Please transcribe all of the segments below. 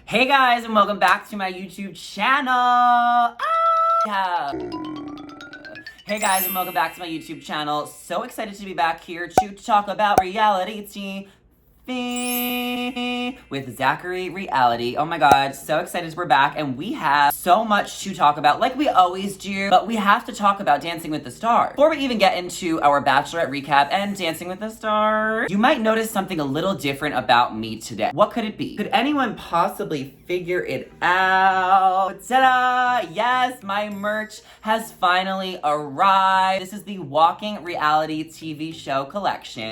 Hey guys, and welcome back to my YouTube channel. Hey guys, and welcome back to my YouTube channel. So excited to be back here to talk about reality TV with Zachary Reality. Oh my god, so excited we're back, and we have so much to talk about like we always do, but we have to talk about Dancing with the Stars. Before we even get into our Bachelorette recap and Dancing with the Stars, you might notice something a little different about me today. What could it be? Could anyone possibly figure it out? Ta-da! Yes, my merch has finally arrived. This is the Walking Reality TV show collection.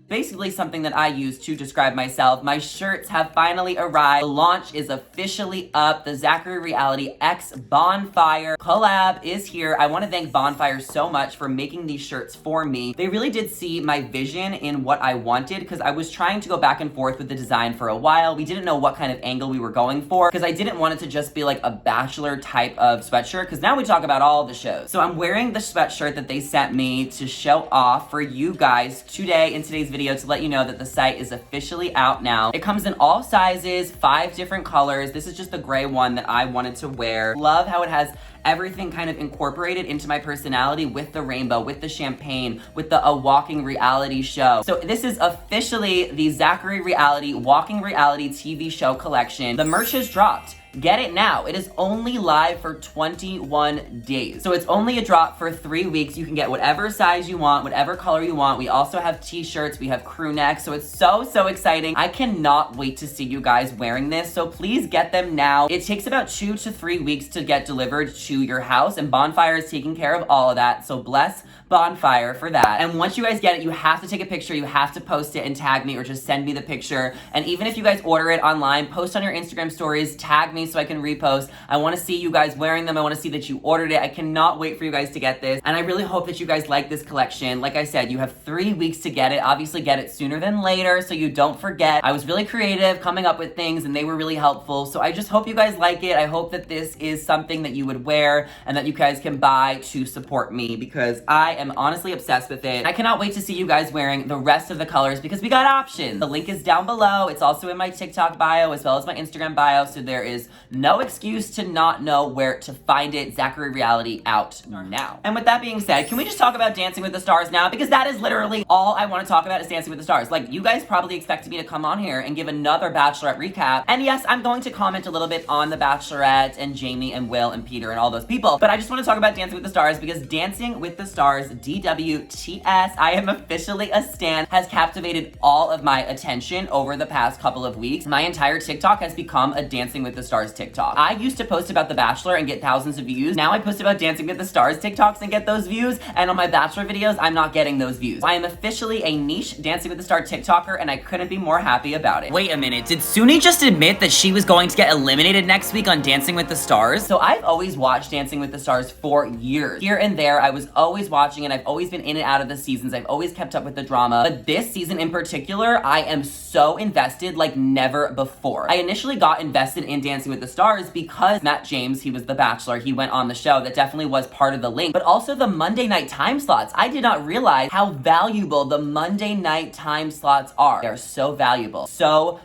Basically something that I use to describe myself. My shirts have finally arrived. The launch is officially up. The Zachary Reality X Bonfire collab is here. I want to thank Bonfire so much for making these shirts for me. They really did see my vision in what I wanted, because I was trying to go back and forth with the design for a while. We didn't know what kind of angle we were going for, because I didn't want it to just be like a Bachelor type of sweatshirt, because now we talk about all the shows. So I'm wearing the sweatshirt that they sent me to show off for you guys today in today's video to let you know that the site is officially out now. It comes in all sizes, 5 different colors. This is just the gray one that I wanted to wear. Love how it has everything kind of incorporated into my personality with the rainbow, with the champagne, with the Walking Reality show. So this is officially the Zachary Reality Walking Reality TV show collection. The merch has dropped. Get it now. It is only live for 21 days. So it's only a drop for 3 weeks. You can get whatever size you want, whatever color you want. We also have t-shirts, we have crew necks. So it's so exciting. I cannot wait to see you guys wearing this. So please get them now. It takes about 2 to 3 weeks to get delivered to your house, and Bonfire is taking care of all of that. So bless Bonfire for that. And once you guys get it, you have to take a picture, you have to post it and tag me, or just send me the picture. And even if you guys order it online, post on your Instagram stories, tag me so I can repost. I want to see you guys wearing them. I want to see that you ordered it. I cannot wait for you guys to get this, and I really hope that you guys like this collection. Like I said, you have 3 weeks to get it. Obviously get it sooner than later so you don't forget. I was really creative coming up with things, and they were really helpful. So I just hope you guys like it. I hope that this is something that you would wear and that you guys can buy to support me, because I am honestly obsessed with it. I cannot wait to see you guys wearing the rest of the colors, because we got options. The link is down below. It's also in my TikTok bio as well as my Instagram bio, so there is no excuse to not know where to find it. Zachary Reality out now. And with that being said, can we just talk about Dancing with the Stars now? Because that is literally all I want to talk about is Dancing with the Stars. Like, you guys probably expected me to come on here and give another Bachelorette recap. And yes, I'm going to comment a little bit on the Bachelorette and Jamie and Will and Peter and all those people. But I just want to talk about Dancing with the Stars, because Dancing with the Stars DWTS, I am officially a stan, has captivated all of my attention over the past couple of weeks. My entire TikTok has become a Dancing with the Stars TikTok. I used to post about The Bachelor and get thousands of views. Now I post about Dancing with the Stars TikToks and get those views, and on my Bachelor videos, I'm not getting those views. I am officially a niche Dancing with the Stars TikToker, and I couldn't be more happy about it. Wait a minute, did Suni just admit that she was going to get eliminated next week on Dancing with the Stars? So I've always watched Dancing with the Stars for years. Here and there, I was always watching, and I've always been in and out of the seasons. I've always kept up with the drama, but this season in particular, I am so invested like never before. I initially got invested in Dancing with the Stars because Matt James, he was the Bachelor, he went on the show. That definitely was part of the link, but also the Monday night time slots. I did not realize how valuable the Monday night time slots are. They're so valuable. So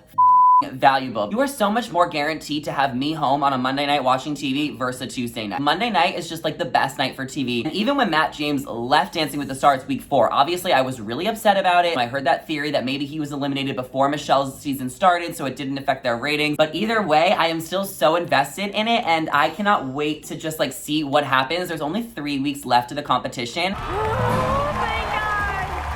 valuable. You are so much more guaranteed to have me home on a Monday night watching TV versus a Tuesday night. Monday night is just like the best night for TV. And even when Matt James left Dancing with the Stars week 4, obviously I was really upset about it. I heard that theory that maybe he was eliminated before Michelle's season started, so it didn't affect their ratings. But either way, I am still so invested in it, and I cannot wait to just like see what happens. There's only 3 weeks left of the competition.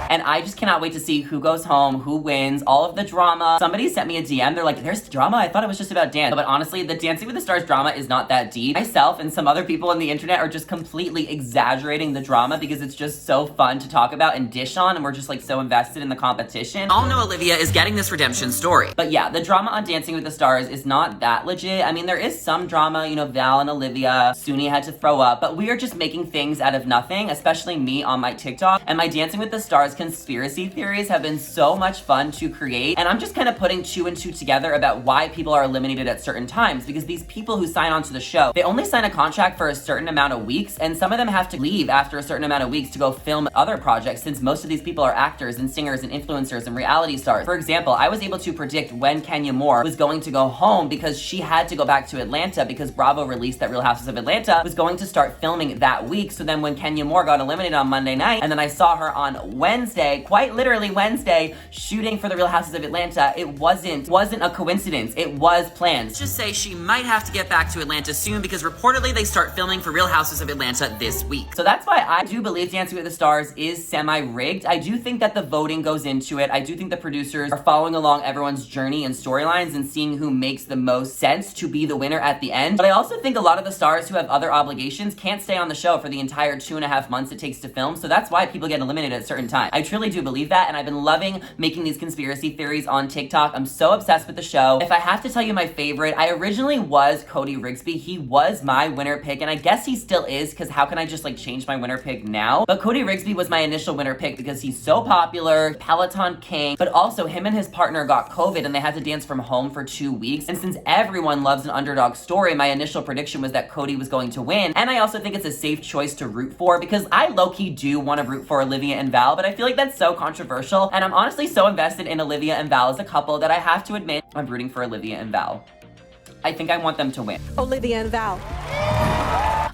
And I just cannot wait to see who goes home, who wins, all of the drama. Somebody sent me a DM. They're like, there's drama? I thought it was just about dance. But honestly, the Dancing with the Stars drama is not that deep. Myself and some other people on the internet are just completely exaggerating the drama because it's just so fun to talk about and dish on, and we're just like so invested in the competition. All know Olivia is getting this redemption story. But yeah, the drama on Dancing with the Stars is not that legit. I mean, there is some drama, you know, Val and Olivia, Suni had to throw up, but we are just making things out of nothing, especially me on my TikTok. And my Dancing with the Stars conspiracy theories have been so much fun to create, and I'm just kind of putting 2 and 2 together about why people are eliminated at certain times, because these people who sign on to the show, they only sign a contract for a certain amount of weeks, and some of them have to leave after a certain amount of weeks to go film other projects, since most of these people are actors and singers and influencers and reality stars. For example, I was able to predict when Kenya Moore was going to go home because she had to go back to Atlanta because Bravo released that Real Houses of Atlanta was going to start filming that week. So then when Kenya Moore got eliminated on Monday night, and then I saw her on Wednesday, quite literally Wednesday, shooting for the Real Houses of Atlanta, it wasn't a coincidence. It was planned. Let's just say she might have to get back to Atlanta soon because reportedly they start filming for Real Houses of Atlanta this week. So that's why I do believe Dancing with the Stars is semi-rigged. I do think that the voting goes into it. I do think the producers are following along everyone's journey and storylines and seeing who makes the most sense to be the winner at the end. But I also think a lot of the stars who have other obligations can't stay on the show for the entire 2.5 months it takes to film. So that's why people get eliminated at certain times. I truly do believe that, and I've been loving making these conspiracy theories on TikTok. I'm so obsessed with the show. If I have to tell you my favorite, I originally was Cody Rigsby. He was my winner pick, and I guess he still is, because how can I just like change my winner pick now? But Cody Rigsby was my initial winner pick because he's so popular, Peloton king, but also him and his partner got COVID and they had to dance from home for 2 weeks. And since everyone loves an underdog story, my initial prediction was that Cody was going to win. And I also think it's a safe choice to root for, because I low-key do want to root for Olivia and Val, but I feel like that's so controversial. And I'm honestly so invested in Olivia and Val as a couple that I have to admit I'm rooting for Olivia and Val. I think I want them to win. Olivia and Val.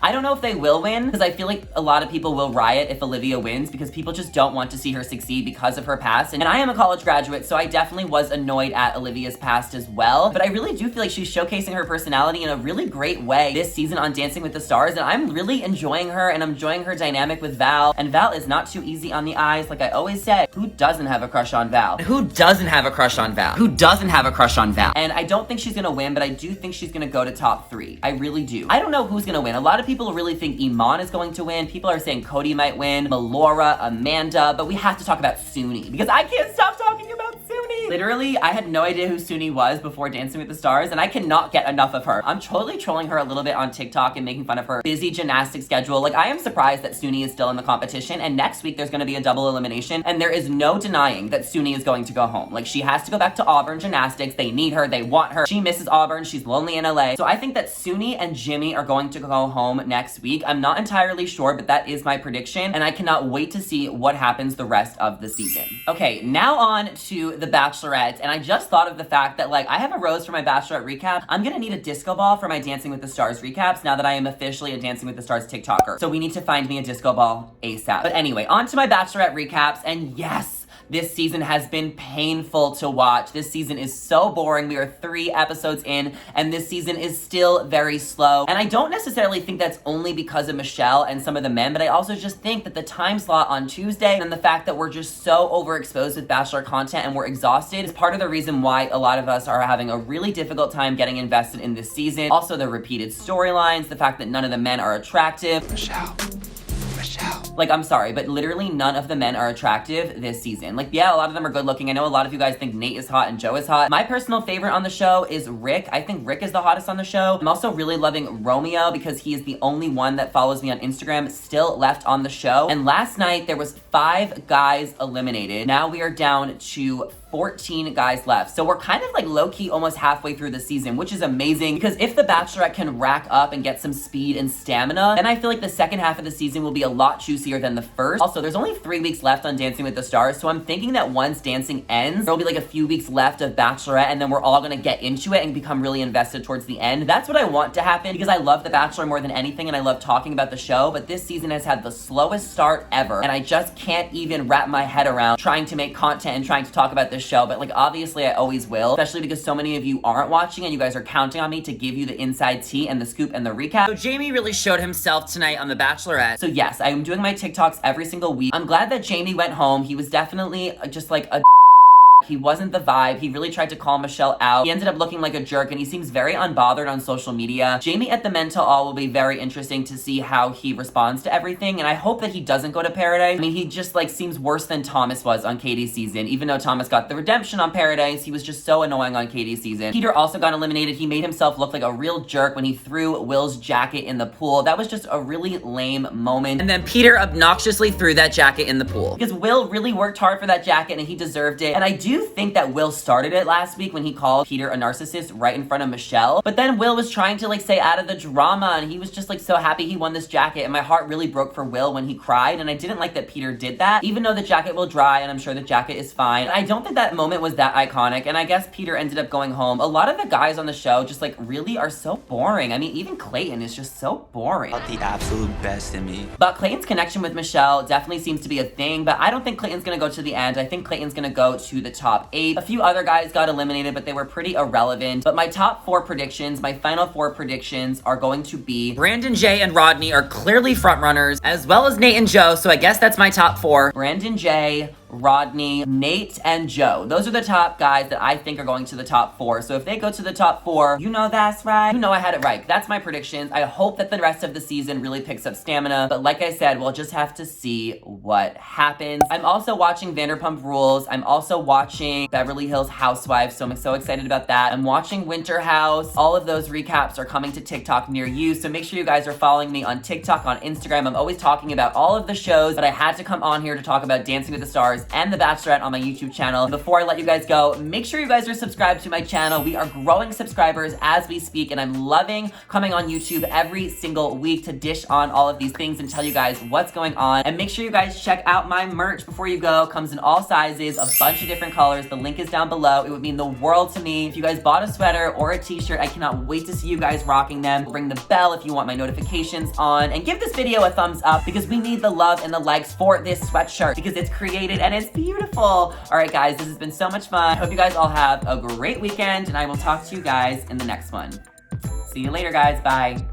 I don't know if they will win, because I feel like a lot of people will riot if Olivia wins, because people just don't want to see her succeed because of her past. And I am a college graduate, so I definitely was annoyed at Olivia's past as well. But I really do feel like she's showcasing her personality in a really great way this season on Dancing with the Stars, and I'm really enjoying her, and I'm enjoying her dynamic with Val. And Val is not too easy on the eyes, like I always say. Who doesn't have a crush on Val? Who doesn't have a crush on Val? Who doesn't have a crush on Val? And I don't think she's gonna win, but I do think she's gonna go to top 3. I really do. I don't know who's gonna win. A lot of people really think Iman is going to win. People are saying Cody might win, Melora, Amanda, but we have to talk about Suni, because I can't stop talking about Suni. Literally, I had no idea who Suni was before Dancing with the Stars, and I cannot get enough of her. I'm totally trolling her a little bit on TikTok and making fun of her busy gymnastics schedule. Like, I am surprised that Suni is still in the competition, and next week there's gonna be a double elimination, and there is no denying that Suni is going to go home. Like, she has to go back to Auburn Gymnastics. They need her, they want her. She misses Auburn, she's lonely in LA. So I think that Suni and Jimmy are going to go home next week. I'm not entirely sure, but that is my prediction, and I cannot wait to see what happens the rest of the season. Okay, now on to the Bachelorette, and I just thought of the fact that, like, I have a rose for my Bachelorette recap. I'm gonna need a disco ball for my Dancing with the Stars recaps now that I am officially a Dancing with the Stars TikToker. So we need to find me a disco ball ASAP. But anyway, on to my Bachelorette recaps, and yes, this season has been painful to watch. This season is so boring. We are 3 episodes in, and this season is still very slow. And I don't necessarily think that's only because of Michelle and some of the men, but I also just think that the time slot on Tuesday and the fact that we're just so overexposed with Bachelor content and we're exhausted is part of the reason why a lot of us are having a really difficult time getting invested in this season. Also, the repeated storylines, the fact that none of the men are attractive. Michelle. Like, I'm sorry, but literally none of the men are attractive this season. Like, yeah, a lot of them are good looking. I know a lot of you guys think Nate is hot and Joe is hot. My personal favorite on the show is Rick. I think Rick is the hottest on the show. I'm also really loving Romeo because he is the only one that follows me on Instagram still left on the show. And last night there was 5 guys eliminated. Now we are down to 14 guys left. So we're kind of like low-key almost halfway through the season, which is amazing, because if the Bachelorette can rack up and get some speed and stamina, then I feel like the second half of the season will be a lot juicier than the first. Also, there's only 3 weeks left on Dancing with the Stars, so I'm thinking that once dancing ends, there'll be like a few weeks left of Bachelorette, and then we're all gonna get into it and become really invested towards the end. That's what I want to happen, because I love The Bachelor more than anything, and I love talking about the show, but this season has had the slowest start ever, and I just can't even wrap my head around trying to make content and trying to talk about this show. But like, obviously I always will, especially because so many of you aren't watching and you guys are counting on me to give you the inside tea and the scoop and the recap. So Jamie really showed himself tonight on The Bachelorette. So yes, I am doing my TikToks every single week. I'm glad that Jamie went home. He was definitely just like a He wasn't the vibe. He really tried to call Michelle out. He ended up looking like a jerk, and he seems very unbothered on social media. Jamie at the Mental All will be very interesting to see how he responds to everything, and I hope that he doesn't go to Paradise. I mean, he just like seems worse than Thomas was on Katie's season. Even though Thomas got the redemption on Paradise, he was just so annoying on Katie's season. Peter also got eliminated. He made himself look like a real jerk when he threw Will's jacket in the pool. That was just a really lame moment. And then Peter obnoxiously threw that jacket in the pool because Will really worked hard for that jacket and he deserved it. And I do think that Will started it last week when he called Peter a narcissist right in front of Michelle. But then Will was trying to like stay out of the drama, and he was just like so happy he won this jacket, and my heart really broke for Will when he cried, and I didn't like that Peter did that, even though the jacket will dry and I'm sure the jacket is fine. I don't think that moment was that iconic, and I guess Peter ended up going home. A lot of the guys on the show just like really are so boring. I mean, even Clayton is just so boring. The absolute best in me. But Clayton's connection with Michelle definitely seems to be a thing, but I don't think Clayton's gonna go to the end. I think Clayton's gonna go to the top 8. A few other guys got eliminated, but they were pretty irrelevant. But my top 4 predictions, my final 4 predictions are going to be Brandon, Jay, and Rodney are clearly frontrunners, as well as Nate and Joe, so I guess that's my top 4. Brandon, Jay, Rodney, Nate, and Joe. Those are the top guys that I think are going to the top 4. So if they go to the top 4, you know that's right. You know I had it right. That's my predictions. I hope that the rest of the season really picks up stamina. But like I said, we'll just have to see what happens. I'm also watching Vanderpump Rules. I'm also watching Beverly Hills Housewives, so I'm so excited about that. I'm watching Winter House. All of those recaps are coming to TikTok near you, so make sure you guys are following me on TikTok, on Instagram. I'm always talking about all of the shows, but I had to come on here to talk about Dancing with the Stars and The Bachelorette on my YouTube channel. Before I let you guys go, make sure you guys are subscribed to my channel. We are growing subscribers as we speak, and I'm loving coming on YouTube every single week to dish on all of these things and tell you guys what's going on. And make sure you guys check out my merch before you go. Comes in all sizes, a bunch of different colors. The link is down below. It would mean the world to me if you guys bought a sweater or a t-shirt. I cannot wait to see you guys rocking them. Ring the bell if you want my notifications on, and give this video a thumbs up because we need the love and the likes for this sweatshirt because it's created and it's beautiful. All right, guys, this has been so much fun. I hope you guys all have a great weekend, and I will talk to you guys in the next one. See you later, guys. Bye.